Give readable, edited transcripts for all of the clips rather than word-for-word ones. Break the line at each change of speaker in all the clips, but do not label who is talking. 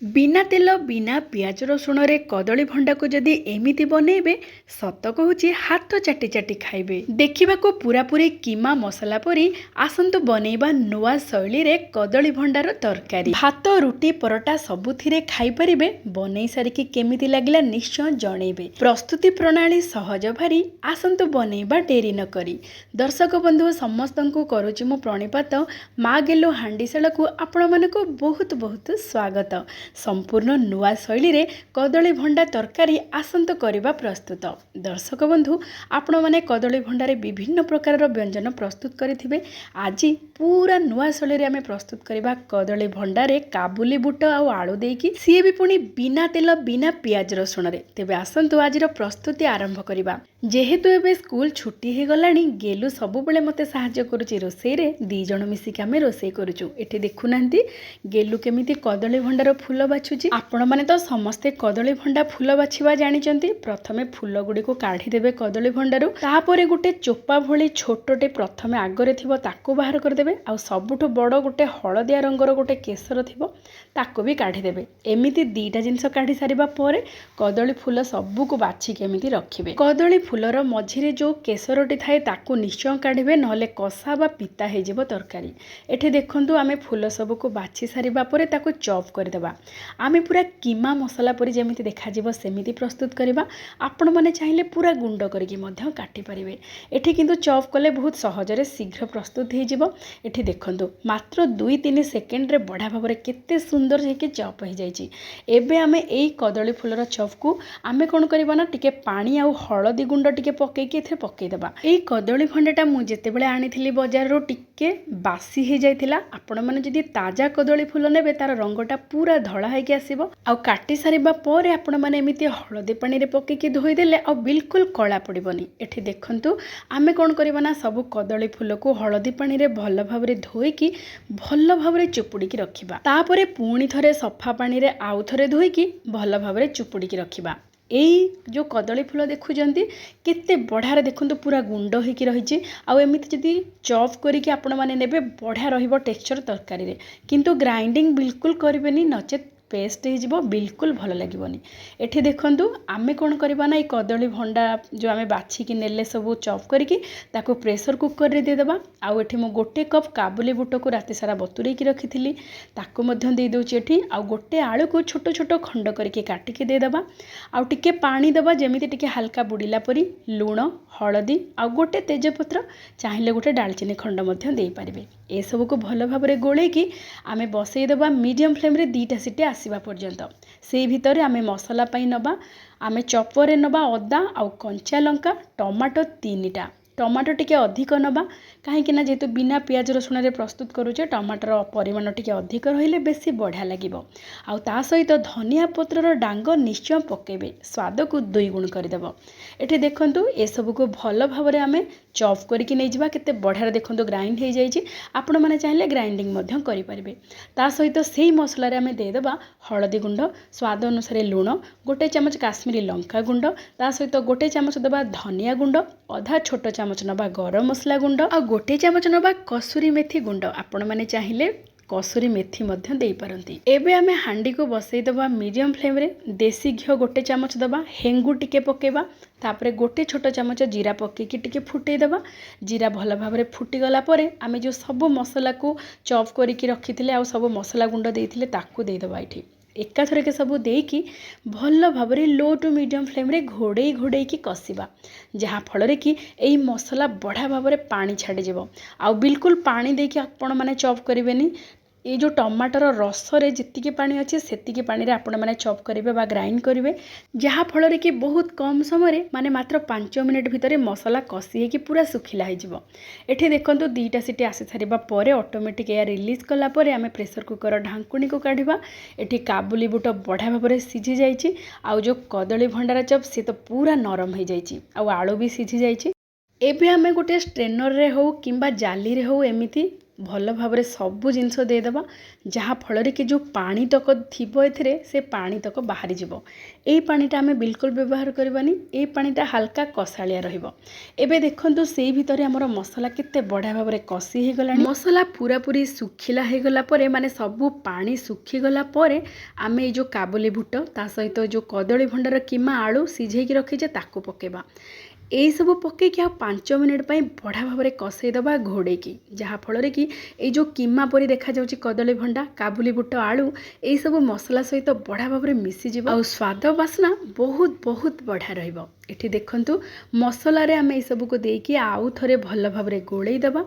बिना तेल बिना पियाज रसुण रे कदली भंडा को जदि एमिति बनइबे सत कहूची हाथ चाटी चाटी खाइबे। देखा पूरा पूरी कीमा मसला परी आसंतु बनइबा नुआ शैली रे कदली भंडार तरकारी। भात रुटी परोटा सबुथिरे खाई परिबे। बनई सारिकी केमिति लागिला निश्चय जणइबे। प्रस्तुति प्रणाली सहज भारी आसंतु बनइबा डेरी न करी। दर्शक बंधु समस्तंकु करूची मु प्रणिपात मा गेलु हांडीशाला को आपण मानको बहुत बहुत स्वागत। संपूर्ण नुआ शैली रे कदली भंडा तरकारी आसंत करिबा प्रस्तुत। दर्शक बंधु आपण माने कदली भंडारे विभिन्न प्रकार व्यंजन प्रस्तुत करिथिबे। आज पूरा नुआ शैली रे आमे प्रस्तुत करिबा कदली भंडारे काबुली बुट आ आलू देकी सी भी पुणी बिना तेल बिना पियाज रसुण रे। तेबे आसंतु आजिर प्रस्तुति आरंभ करिबा। जेहेतु एबे स्कूल छुट्टी हे गलानी गेलु सबु बेले मते सहाय्य करूची रोसई रे। दी जण मिसिक आमे रोसई करूचु। एठी देखु नांती गेलु केमिति कदली भंडार फूल बाछुची। आपण माने तो समस्ते कदली भंडा फूल बाछिबा जानिचंती। प्रथमे फूल गुडी को काढी देबे कदली भंडारु। तापरे गुटे चोपा भली छोटटे प्रथमे आगरे थिबो ताको बाहर कर देबे। आ सबुठो बड़ गुटे हळदिया रंगर गुटे केसर थिबो ताको भी काढी देबे। एमिति दीटा जिंस काढी सारिबा परे कदली फूल सबु को बाछि केमिति रखिबे। कदली फूलर मझिरे जो केसरटी थाए ताको निश्चय काढिबे नहले कसा बा पिता हे जिवो तरकारी। एठी देखंतु आमे फूल सबु को बाछि सारिबा परे ताको चॉप कर देबा। आमे पूरा कीमा मसला परी जेमिति देखा जिवो सेमिति प्रस्तुत करिबा। आपण माने चाहिले पूरा गुंड करिकि मध्य काटि परिबे। एठी किंतु चॉप कले बहुत सहजरे शीघ्र प्रस्तुत हे जिवो। एठी देखंतु मात्र 2-3 सेकेंड रे बढा भाबरे केते सुंदर हेकि चॉप हे जायछि। एबे आमे एई कदली फूलर चॉप को आमे कोन करिबा ना टिके पानी आ हळदी गुंड टिके पकेइकि एथे पकेइ देबा। एई कदली भंडाटा मु जेतेबेले आनिथिली बाजार रो टिके बासी हे जायतिला। आपण माने जदि ताजा कदली फूल नेबे तार रंगटा पूरा धळा हेकि आसीबो। आ काटी सारिबा परे आपण माने एमिति हळदी पानी रे पकेइकि धोई देले आ बिल्कुल कळा पडिबोनी। एठी देखंतु आमे कोन करिबा ना सब कदली फूल को हळदी पानी रे भल भाबरे धोइकि भल भाबरे चुपुडीकि रखिबा। तापरे पुणी थरे सफा पानी रे आउ थरे धोइकि भल भाबरे चुपुडीकि रखिबा। एई जो कदली फूल देखुचंती केते बढ़िया देखंतु पूरा गुंड होइकि रहिछि। आ एमिति जदि चॉप करिकि आपण माने नेबे बढ़िया रहिबो टेक्सचर तरकारी रे। किंतु ग्राइंडिंग बिल्कुल करिबेनी नचेत पेस्ट हो बिल्कुल भल लगे। एठी देखंतु आमे कोन करबा ना कदली भंडा जो आमे बाछिकी नेले सब चॉप करिकि ताको प्रेशर कुकर रे दे देबा। आ एठी मो गोटे कप काबुली बुट को राति सारा बतुरेई की रखिथिली ताको मध्य दे दोछि। एठी आ गोटे आलू को छोटो छोटो खंड करिकि काटिकि दे देबा। आ टिके पानी देबा जेमिति टिके हल्का बुडिला परी लूण हळदी आ गोटे तेजपत्र चाहिले गोटे डालचिनी खंड मध्य देई पारिबे। ए सब को भल भाबरे गोळेकी आमे बसई देबा मीडियम फ्लेम रे 2टा सीटी आसीबा पर्यंत। से भितर आमे मसला पई नबा आमे चॉपर नबा अदा आ कंचा लंका टमाटो 3टा टमाटो टिके अधिक नबा कहीं ना जेहेतु बिना पियाज रसुण रे प्रस्तुत करूचे टमाटर परिमाण टिके अधिक रहिले बेसी बढ़िया लागिबो। आ ता सहित धनिया पत्रर डांग निश्चय पकेबे स्वाद को 2 गुण करदेबो। एठी देखंतु ए सब को भल भाबरे आमे चॉप करिकि नै जिबा केते बढ़िया देखंतु ग्राइंड हे जाइछि। आपण माने चाहिले ग्राइंडिंग मध्य करि परिबे। ता सहित सेही मसला रे आमे दे देबा हळदी गुंड स्वाद अनुसार लूण गोटे चमच काश्मीरी लंका गुंड ता सहित गोटे चमच देबा धनिया गुंड आधा छोट चमच नबा गरम मसला गुंड आ गोटे चमच नबा कसुरी मेथी गुंड। आपण माने चाहिले कसुरी मेथी मध्य देई पारंती। एबे आमे हांडी को बसई दबा मीडियम फ्लेम रे देसी घियो गोटे चमच दबा हेंगु टिके पकेबा। तापरे गोटे छोट चमच जीरा पकेइकि टिके फुटई दबा। जीरा भल भाबरे फुटी गला परे आमे जो सब मसला को चॉप करिकि रखिथिले आ सब मसला गुंड देइथिले ताकू देई दबा। एठी एका थरे के सब देकी भल भाबरे लो टू मीडियम फ्लेम रे घोड़े घोड़े की कसिबा जहाँ फल रे कि एई मसला बढ़िया भाबरे पानी छाड़ी जिवो। आ बिल्कुल पानी देकी आपण माने चॉप करिवेनी। ये जो टमाटर रस रे जितिकी पानी अच्छे सेतिकी पानी रे आपण माने चॉप करिवे बा ग्राइंड करिवे जहाँ फल रे कि बहुत कम समय रे माने मात्र 5 मिनिट भितर मसला कसी कि पूरा सुखिला हो जिवो। एठी देखंतु 2टा सीटी आसी सारिबा परे ऑटोमेटिक एयर रिलीज कला परे आमे प्रेशर कुकर ढांकुणी को काढिबा। एठी काबुली बुट बढ़िया भाबरे सिझी जाइछि। आ जो कदली भंडारा चॉप से तो पूरा नरम हो जाइछि आ आलू भी सिझी जाइछि। एबे आमे गोटे स्ट्रेनर रे हो किंबा जाली रे हो एमिति भल भाव सबू जिनस देदेबा जहाँ फल कि जो पानी तक थी से पानी तक बाहरी जीव। यही पानीटा आम बिल्कुल व्यवहार करवानी। ये पानीटा हल्का कषालिया रहिबो। एबे देखंतु से भितर आमर मसला केते बढ़िया भाव में कषि हो गलानी। मसला पूरा पूरी सुखिला हो गला परे माने सबू पानी सुखी गला परे आमे ये जो काबुली बुट ता सहित जो कदली भंडार किमा आलू सिझेकी रखीचे ताकू पकेबा। यही सब पकईकि 5 मिनिट बढ़िया भाव में कषईदबा घोड़ेकी जहाँफल कि ये जो किमा परी देखा जाउची कदली भंडा काबुली बुट आलू यही सब मसला सहित बढ़िया भाव में मिसीज और स्वाद बास्ना बहुत बहुत बढ़िया रहिबो। एठी देखंतु मसला रे आमे सब को देकी आउ थरे भल भाव में गोड़े दबा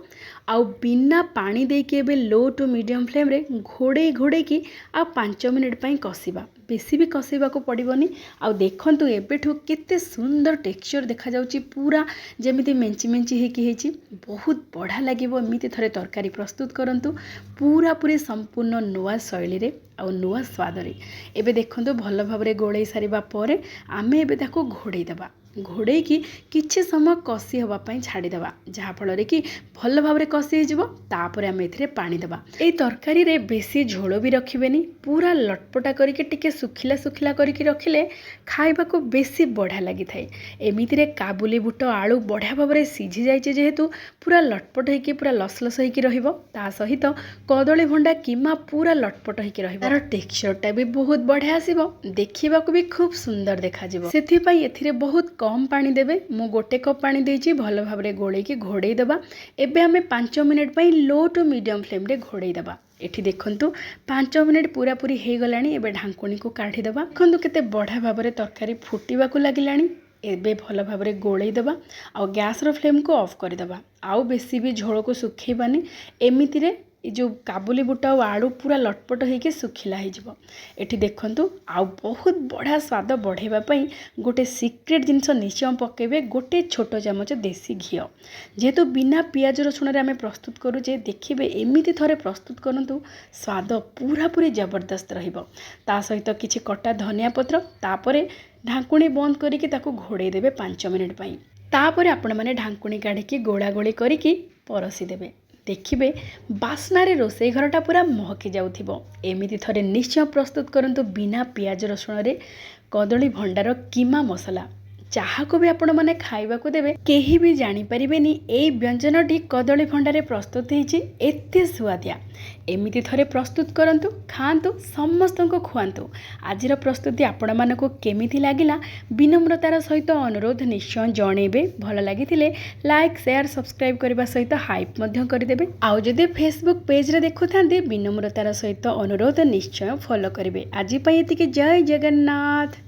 आउ बिना पानी देकी एबे लो टू मीडियम फ्लेम रे घोड़े घोड़े की आ 5 मिनिट कषिबा। बेसी भी कषिबा को पड़िबनी। आउ देखंतु एबेठु केते सुंदर टेक्सचर देखा जाउची पूरा जेमिति मेंची मेंची हेकी हेची बहुत बढ़िया लागिबो। एमिति थरे तरकारी प्रस्तुत करंतु पूरा पूरी संपूर्ण नुआ शैली रे आउ नुआ स्वाद रे। एबे देखंतु भल भाव में गोळई सारिबा परे आमे एबे ताको घोड़े दबा। घोड़े की किछि समय कषि हवा पई छाड़ी दबा जहाँफल कि भल भाव में कषि हो तापर आम ए पानी दबा। ए तरकारी रे बेसी झोल भी रखिबेनी पूरा लटपटा करके टिके सुखिला सुखिला करके रखिले खाइबा को बेसी बढ़िया लगी थाए। एमिति रे काबुली बुट आलू बढ़िया भाव में सिझी जाइए जेहेतु पूरा लटपट होइके पूरा लसलस होइके रहिबो। ता सहित कदली भंडा किमा पूरा लटपट होइके रहिबो। तार टेक्सचरटा भी बहुत बढ़िया आसीबो। देखिबा को भी खूब सुंदर देखा जिवो। सेथि पई एथिरे बहुत कम पानी देबे। मु 1 कप पानी देइछि भल भाव में गोळेकी घोड़े दबा। एबे आमे 5 मिनिट पई लो टू मीडियम फ्लेम रे घोड़े दबा। एठी देखंतु 5 मिनिट पूरा पूरी हे गलानी। एबे ढांकुणी को काढी दबा। देखंतु केते बढ़िया भाव में तरकारी फुटिबा को लागिलानी। एबे भल भाव में गोळई दबा आ गैस रो फ्लेम को ऑफ कर दबा। आउ बेसी भी झोल को सुखेबानी। एमिति रे जो काबुली बुट और आलू पूरा लटपट होइके सुखिला हो। एठी देखंतु आउ बहुत बढ़िया स्वाद बढ़ेबा पई गोटे सिक्रेट जिनस निश्चय पकेबे गोटे छोट चामच देसी घी। जेहेतु बिना पियाज रसुण रे आमे प्रस्तुत करूचे देखिबे एमिति थरे प्रस्तुत करंतु स्वाद पूरा पूरी जबरदस्त रहिबो। ता सहित किछि कटा धनिया पत्र तापरे ढांकुणी बंद करिके ताकू घोड़े देबे 5 मिनिट पई। तापरे आपण माने ढांकुणी काढिकी गोळा गोळी करिकी परसी देबे। देखिए बास्नारे रोसई घरटा पूरा महकी जाउथिबो। एमिति थरे निश्चय प्रस्तुत करंतु बिना पियाज रसुण रे कदली भंडार किमा मसला चाहा को भी आपण माने खाइबा को देबे केही भी जानि परिबेनी एई व्यंजनटी कदली भंडारे प्रस्तुत हेछि एते सुआदिया। एमिति थरे प्रस्तुत करंतु खांतु समस्तको खुआंतु। आजिर प्रस्तुति आपण मानको केमिति लागिला विनम्रतार सहित अनुरोध निश्चय जणेबे। भल लागिथिले लाइक शेयर सब्सक्राइब करबा सहित हाइप मध्य करदेबे। आउ जदि फेसबुक पेज रे देखुथांते विनम्रतार सहित अनुरोध निश्चय फॉलो करिवे। आजि पई एतिके जय जगन्नाथ।